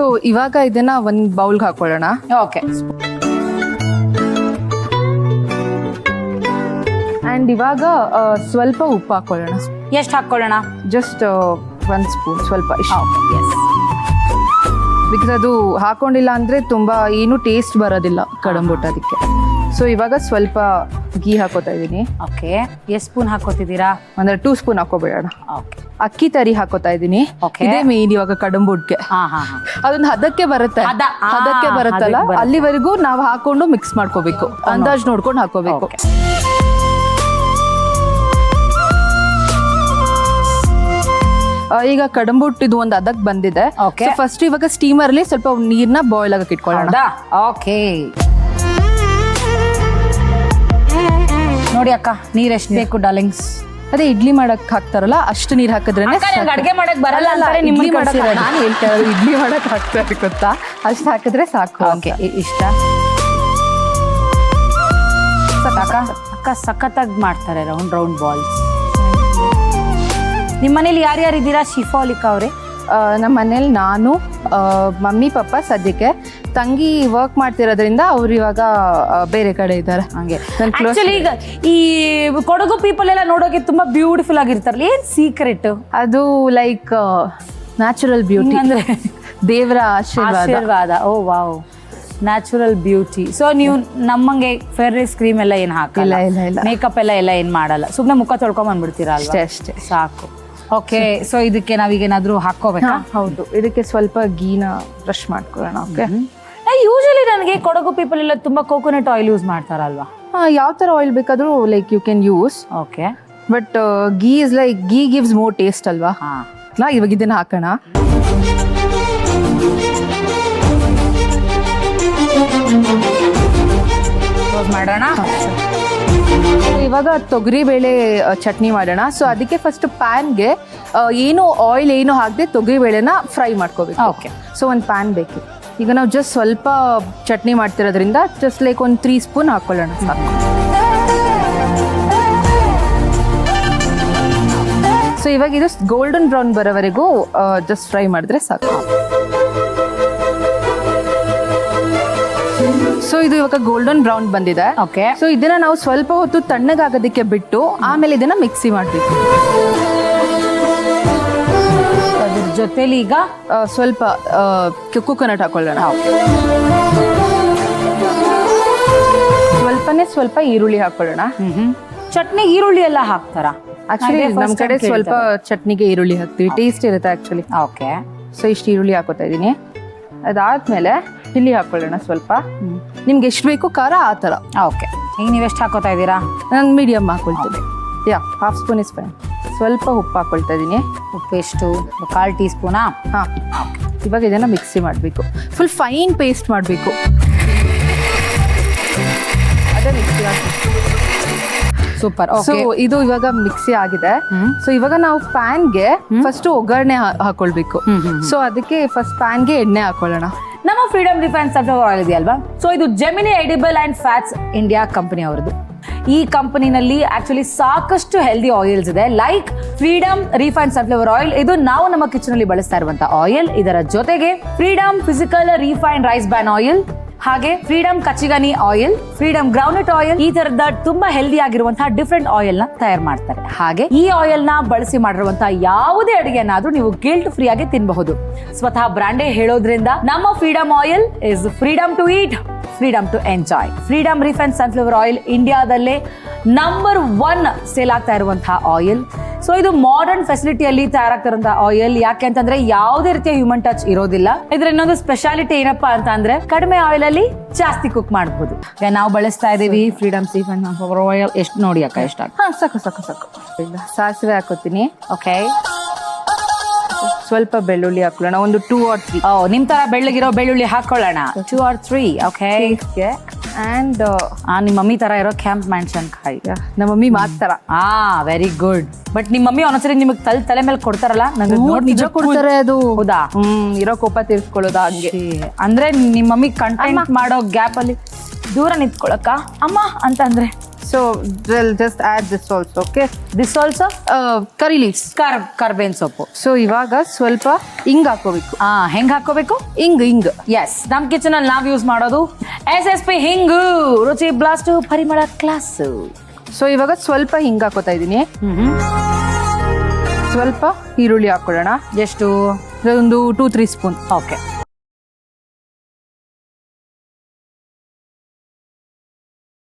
So ಇವಾಗ ಇದನ್ನ ಒಂದ್ ಬೌಲ್ಗೆ ಹಾಕೊಳ್ಳೋಣ. ಓಕೆ. ಅಂಡ್ ಇವಾಗ ಸ್ವಲ್ಪ ಉಪ್ಪು ಹಾಕೊಳ್ಳೋಣ. ಎಷ್ಟು ಹಾಕೊಳ್ಳೋಣ? ಜಸ್ಟ್ 1 ಸ್ಪೂನ್, ಸ್ವಲ್ಪ ಇಷ್ಟ. ಎಸ್. ಬಿಕಾಸ್ ಅದು ಹಾಕೊಂಡಿಲ್ಲ ಅಂದ್ರೆ ತುಂಬಾ ಏನು ಟೇಸ್ಟ್ ಬರೋದಿಲ್ಲ ಕಡಂಬುಟ್, ಅದಕ್ಕೆ. ಸೊ ಇವಾಗ ಸ್ವಲ್ಪ ಗೀ ಹಾಕೋತಾ ಇದೀನಿ. ಓಕೆ. ಎಷ್ಟು ಸ್ಪೂನ್ ಹಾಕೋತಿದ್ದೀರಾ? ಅಂದ್ರೆ 2 ಸ್ಪೂನ್ ಹಾಕೋಬೇಡ. ಓಕೆ. ಅಕ್ಕಿ ತರಿ ಹಾಕೋತಾ ಇದೀನಿ. Okay. ಇದೇ ಮೇನ್ ಇವಾಗ ಕಡಂಬುಟ್ಗೆ. ಅದೊಂದು ಹದಕ್ಕೆ ಬರುತ್ತೆ, ಹದಕ್ಕೆ ಬರುತ್ತಲ್ಲ, ಅಲ್ಲಿವರೆಗೂ ನಾವು ಹಾಕೊಂಡು ಮಿಕ್ಸ್ ಮಾಡ್ಕೋಬೇಕು. ಅಂದಾಜ್ ನೋಡ್ಕೊಂಡು ಹಾಕೋಬೇಕು. ಈಗ ಕಡಂಬುಟ್ ಇದು ಒಂದು ಅದಕ್ಕೆ ಬಂದಿದೆ. ಫಸ್ಟ್ ಇವಾಗ ಸ್ಟೀಮರ್ ಅಲ್ಲಿ ಸ್ವಲ್ಪ ನೀರ್ನ ಬಾಯ್ಲ್ ಆಗಕ್ಕೆ ಇಟ್ಕೊಳ್ಳೋಣ. ಓಕೆ. ನೋಡಿ ಅಕ್ಕ, ನೀರ್ ಎಷ್ಟು ಬೇಕು ಡಾರ್ಲಿಂಗ್ಸ್? ಅದೇ ಇಡ್ಲಿ ಮಾಡಕ್ ಹಾಕ್ತಾರಲ್ಲ ಅಷ್ಟು ನೀರ್ ಹಾಕಿದ್ರೇನೆ. ಅಡ್ಗೆ ಮಾಡಕ್ ಬರಲ್ಲ ಅಂತಾರೆ, ನಾನು ಹೇಳ್ತಾ ಇರೋದು ಇಡ್ಲಿ ಮಾಡಕ್ ಹಾಕ್ತಾರೆ ಗೊತ್ತಾ, ಅಷ್ಟು ಹಾಕಿದ್ರೆ ಸಾಕು. ಓಕೆ. ಇಷ್ಟ ಅಕ್ಕ ಸಖತ್ತಾಗಿ ಮಾಡ್ತಾರೆ ರೌಂಡ್ ರೌಂಡ್ ಬಾಲ್ಸ್. ನಿಮ್ಮ ಮನೇಲಿ ಯಾರ್ಯಾರು ಇದ್ದೀರಾ ಶಿಫಾಲಿಕಾ ಅವರೇ? ನಮ್ಮ ಮನೇಲಿ ನಾನು, ಮಮ್ಮಿ ಪಪ್ಪ, ಸದ್ಯಕ್ಕೆ ತಂಗಿ ವರ್ಕ್ ಮಾಡ್ತಿರೋದ್ರಿಂದ ಅವ್ರು ಇವಾಗ ಬೇರೆ ಕಡೆ ಇದ್ದಾರೆ. ಹಂಗೆ ಆಕ್ಚುಲಿ ಈಗ ಈ ಕೊಡಗು ಪೀಪಲ್ ಎಲ್ಲ ನೋಡೋಕೆ ತುಂಬಾ ಬ್ಯೂಟಿಫುಲ್ ಆಗಿರ್ತಾರಲ್ಲ, ಏನ್ ಸೀಕ್ರೆಟ್? ಅದು ಲೈಕ್ ನ್ಯಾಚುರಲ್ ಬ್ಯೂಟಿ, ಅಂದ್ರೆ ದೇವರ ಆಶೀರ್ವಾದ. ಓ ವಾವ್, ನ್ಯಾಚುರಲ್ ಬ್ಯೂಟಿ. ಸೊ ನೀವು ನಮ್ಮಂಗೆ ಫೇರ್ನೆಸ್ ಕ್ರೀಮ್ ಎಲ್ಲ ಏನ್ ಹಾಕಲ್ಲ, ಮೇಕಪ್ ಎಲ್ಲ ಏನ್ ಮಾಡಲ್ಲ, ಸುಮ್ನೆ ಮುಖ ತೊಳ್ಕೊಂಡ್ ಬಂದ್ಬಿಡ್ತೀರಾ? ಅಷ್ಟೇ ಸಾಕು. ಓಕೆ. ಸೊ ಇದಕ್ಕೆ ನಾವೀಗ ಏನಾದ್ರು ಹಾಕೋಬೇಕಾ? ಹೌದು, ಇದಕ್ಕೆ ಸ್ವಲ್ಪ ಗೀನ ಬ್ರಷ್ ಮಾಡ್ಕೊಳ್ಳೋಣ. ಓಕೆ. ಯೂಶಲಿ ನನಗೆ ಕೊಡಗು ಪೀಪಲ್ ಎಲ್ಲ ತುಂಬಾ ಕೋಕೋನಟ್ ಆಯಿಲ್ ಯೂಸ್ ಮಾಡ್ತಾರಲ್ವಾ? ಯಾವ ತರ ಆಯಿಲ್ ಬೇಕಾದ್ರೂ like you can use. Okay. But ghee is like ghee gives more taste ಅಲ್ವಾ? ಇವಾಗ ಇದನ್ನ ಹಾಕೋಣ. ಮಾಡೋಣ. ಇವಾಗ ತೊಗರಿ ಬೇಳೆ ಚಟ್ನಿ ಮಾಡೋಣ. ಸೊ ಅದಕ್ಕೆ ಫಸ್ಟ್ ಪ್ಯಾನ್ಗೆ ಏನು ಆಯಿಲ್ ಏನು ಹಾಕದೆ ತೊಗರಿ ಬೇಳೆನ ಫ್ರೈ ಮಾಡ್ಕೋಬೇಕು. ಓಕೆ. ಸೊ ಒಂದು ಪ್ಯಾನ್ ಬೇಕು. ಈಗ ನಾವು ಜಸ್ಟ್ ಸ್ವಲ್ಪ ಚಟ್ನಿ ಮಾಡ್ತಿರೋದ್ರಿಂದ ಜಸ್ಟ್ ಲೈಕ್ ಒಂದು 3 ಸ್ಪೂನ್ ಹಾಕೊಳ್ಳೋಣ ಸಾಕು. ಸೊ ಇವಾಗ ಇದು ಗೋಲ್ಡನ್ ಬ್ರೌನ್ ಬರೋವರೆಗೂ ಜಸ್ಟ್ ಫ್ರೈ ಮಾಡಿದ್ರೆ ಸಾಕು. ಸೊ ಇದು ಇವಾಗ ಗೋಲ್ಡನ್ ಬ್ರೌನ್ ಬಂದಿದೆ. ಓಕೆ. ಸೊ ಇದನ್ನ ನಾವು ಸ್ವಲ್ಪ ಹೊತ್ತು ತಣ್ಣಗಾಗೋದಕ್ಕೆ ಬಿಟ್ಟು ಆಮೇಲೆ ಇದನ್ನ ಮಿಕ್ಸಿ ಮಾಡಬೇಕು. ಅದ್ರ ಜೊತೆಲಿ ಈಗ ಸ್ವಲ್ಪ ಕೊಕೊನಟ್ ಹಾಕೊಳ್ಳೋಣ. ಸ್ವಲ್ಪ ಈರುಳ್ಳಿ ಹಾಕೊಳ್ಳೋಣ. ಚಟ್ನಿ ಈರುಳ್ಳಿ ಎಲ್ಲ ಹಾಕ್ತಾರಾ? ಆಕ್ಚುಲಿ ನಮ್ ಕಡೆ ಸ್ವಲ್ಪ ಚಟ್ನಿಗೆ ಈರುಳ್ಳಿ ಹಾಕ್ತಿವಿ, ಟೇಸ್ಟ್ ಇರುತ್ತೆ ಆಕ್ಚುಲಿ. ಓಕೆ. ಸೊ ಇಷ್ಟು ಈರುಳ್ಳಿ ಹಾಕೋತಾ ಇದೀನಿ. ಅದಾದ್ಮೇಲೆ ಚಿಲ್ಲಿ ಹಾಕೊಳ್ಳೋಣ ಸ್ವಲ್ಪ. ನಿಮ್ಗೆ ಎಷ್ಟು ಬೇಕು ಖಾರ ಆ ಥರ. ಓಕೆ. ಈಗ ನೀವು ಎಷ್ಟು ಹಾಕೋತಾ ಇದ್ದೀರಾ? ನಾನು ಮೀಡಿಯಮ್ ಹಾಕೊಳ್ತೀನಿ. ½ spoon is fine. ಸ್ವಲ್ಪ ಉಪ್ಪು ಹಾಕೊಳ್ತಾ ಇದ್ದೀನಿ. ಉಪ್ಪು ಎಷ್ಟು? 1/4 ಟೀ ಸ್ಪೂನಾ? ಹಾಂ. ಇವಾಗ ಇದನ್ನು ಮಿಕ್ಸಿ ಮಾಡಬೇಕು, ಫುಲ್ ಫೈನ್ ಪೇಸ್ಟ್ ಮಾಡಬೇಕು. ಅದೇ ಮಿಕ್ಸಿ ಆಗಬೇಕು. ಸೂಪರ್. ಸೊ ಇದು ಇವಾಗ ಮಿಕ್ಸಿ ಆಗಿದೆ. ಸೊ ಇವಾಗ ನಾವು ಪ್ಯಾನ್ಗೆ ಫಸ್ಟ್ ಒಗ್ಗರಣೆ ಹಾಕೊಳ್ಬೇಕು. ಸೊ ಅದಕ್ಕೆ ಫಸ್ಟ್ ಪ್ಯಾನ್ಗೆ ಎಣ್ಣೆ ಹಾಕೊಳ್ಳೋಣ. ನಮ್ಮ ಫ್ರೀಡಮ್ ರಿಫೈನ್ಡ್ ಸನ್ಫ್ಲವರ್ ಆಯಿಲ್ ಇದೆಯಲ್ವಾ? ಸೊ ಇದು gemini edible and fats India company ಅವರದು. ಈ ಕಂಪನಿನಲ್ಲಿ ಆಕ್ಚುಲಿ ಸಾಕಷ್ಟು ಹೆಲ್ದಿ ಆಯಿಲ್ಸ್ ಇದೆ. Like freedom refined sunflower oil, ಇದು ನಾವು ನಮ್ಮ ಕಿಚನ್ ಅಲ್ಲಿ ಬಳಸ್ತಾ ಇರುವಂತಹ ಆಯಿಲ್. ಇದರ ಜೊತೆಗೆ Freedom physical refined rice bran oil, ಹಾಗೆ ಫ್ರೀಡಮ್ ಕಚಿಗನಿ ಆಯಿಲ್, ಫ್ರೀಡಮ್ ಗ್ರೌಂಡ್ನಟ್ ಆಯಿಲ್, ಈ ತರದ ತುಂಬಾ ಹೆಲ್ದಿ ಆಗಿರುವಂತಹ ಡಿಫ್ರೆಂಟ್ ಆಯಿಲ್ ನ ತಯಾರು ಮಾಡ್ತಾರೆ. ಹಾಗೆ ಈ ಆಯಿಲ್ ನ ಬಳಸಿ ಮಾಡಿರುವಂತಹ ಯಾವುದೇ ಅಡಿಗೆನಾದ್ರೂ ನೀವು ಗಿಲ್ಟ್ ಫ್ರೀ ಆಗಿ ತಿನ್ನಬಹುದು. ಸ್ವತಃ ಬ್ರಾಂಡೇ ಹೇಳೋದ್ರಿಂದ ನಮ್ಮ Freedom oil is freedom to eat, freedom to enjoy. Freedom refined sunflower oil ಇಂಡಿಯಾದಲ್ಲೇ ನಂಬರ್ 1 ಸೇಲ್ ಆಗ್ತಾ ಇರುವಂತಹ ಆಯಿಲ್. ಸೊ ಇದು ಮಾಡರ್ನ್ ಫೆಸಿಲಿಟಿಯಲ್ಲಿ ತಯಾರಾಗ್ತಿರುವಂತಹ ಆಯಿಲ್. ಯಾಕೆ ಅಂತಂದ್ರೆ ಯಾವುದೇ ರೀತಿಯ ಹ್ಯೂಮನ್ ಟಚ್ ಇರೋದಿಲ್ಲ. ಇದ್ರ ಇನ್ನೊಂದು ಸ್ಪೆಷಾಲಿಟಿ ಏನಪ್ಪಾ ಅಂತ ಅಂದ್ರೆ ಕಡಿಮೆ ಆಯಿಲ್ ಅಲ್ಲಿ ಜಾಸ್ತಿ ಕುಕ್ ಮಾಡಬಹುದು. ನಾವು ಬಳಸ್ತಾ ಇದೀವಿ ಫ್ರೀಡಮ್ ರಿಫೈನ್ಡ್ ಸನ್ಫ್ಲವರ್ ಆಯಿಲ್. ಎಷ್ಟು ನೋಡಿ ಅಕ್ಕ, ಎಷ್ಟು? ಸಾಕು. ಸಾಸಿವೆ ಹಾಕೋತೀನಿ. ಓಕೆ. ಸ್ವಲ್ಪ ಬೆಳ್ಳುಳ್ಳಿ ಹಾಕೊಳ್ಳೋಣ, ಒಂದು 2 or 3. ನಿಮ್ ತರ ಬೆಳ್ಳಗಿರೋ ಬೆಳ್ಳುಳ್ಳಿ ಹಾಕೊಳ್ಳೋಣ, 2 or 3. ಓಕೆ. ಅಂಡ್ ನಿಮ್ಮ ಮಮ್ಮಿ ತರ ಇರೋ ಕ್ಯಾಂಪ್ ಮೆಣಸಿನಕಾಯಿ. ನಮ್ಮ ಮಮ್ಮಿ ಮಾಡ್ತಾರ. Very good. ಬಟ್ ನಿಮ್ಮ ಮಮ್ಮಿ ಒಂದ್ಸರಿ ನಿಮಗೆ ತಲೆ ಮೇಲೆ ಕೊಡ್ತಾರಲ್ಲ, ನಿಜ ಕೊಡ್ತಾರೆ ಅದು. ಹೌದಾ? ಇರೋ ಕೋಪ ತೀರ್ಸ್ಕೊಳ್ಳೋದಾ ಹಂಗೆ. ಅಂದ್ರೆ ನಿಮ್ಮ ಮಮ್ಮಿ ಕಂಟೆಂಟ್ ಮಾಡೋ ಗ್ಯಾಪ್ ಅಲ್ಲಿ ದೂರ ನಿಂತ್ಕೊಳಕ್ಕ ಅಮ್ಮ ಅಂತ ಅಂದ್ರೆ so just add this also. Okay, this also curry leaves. ಕರ್ಬೇನ್ ಸೊಪ್ಪು. ಸೊ ಇವಾಗ ಸ್ವಲ್ಪ ಹಿಂಗ್ ಹಾಕೋಬೇಕು. ಹೆಂಗ್ ಹಾಕೋಬೇಕು? ಹಿಂಗ್. ಎಸ್, ನಮ್ ಕಿಚನ್ ಅಲ್ಲಿ ನಾವ್ ಯೂಸ್ ಮಾಡೋದು SSP ಹಿಂಗು, ರುಚಿ ಬ್ಲಾಸ್ಟ್, ಪರಿಮಳ ಕ್ಲಾಸ್. ಸೊ ಇವಾಗ ಸ್ವಲ್ಪ ಹಿಂಗ್ ಹಾಕೋತಾ ಇದೀನಿ. ಸ್ವಲ್ಪ ಈರುಳ್ಳಿ ಹಾಕೊಳ್ಳೋಣ. ಎಷ್ಟು? ಒಂದು 2-3 ಸ್ಪೂನ್. ಓಕೆ.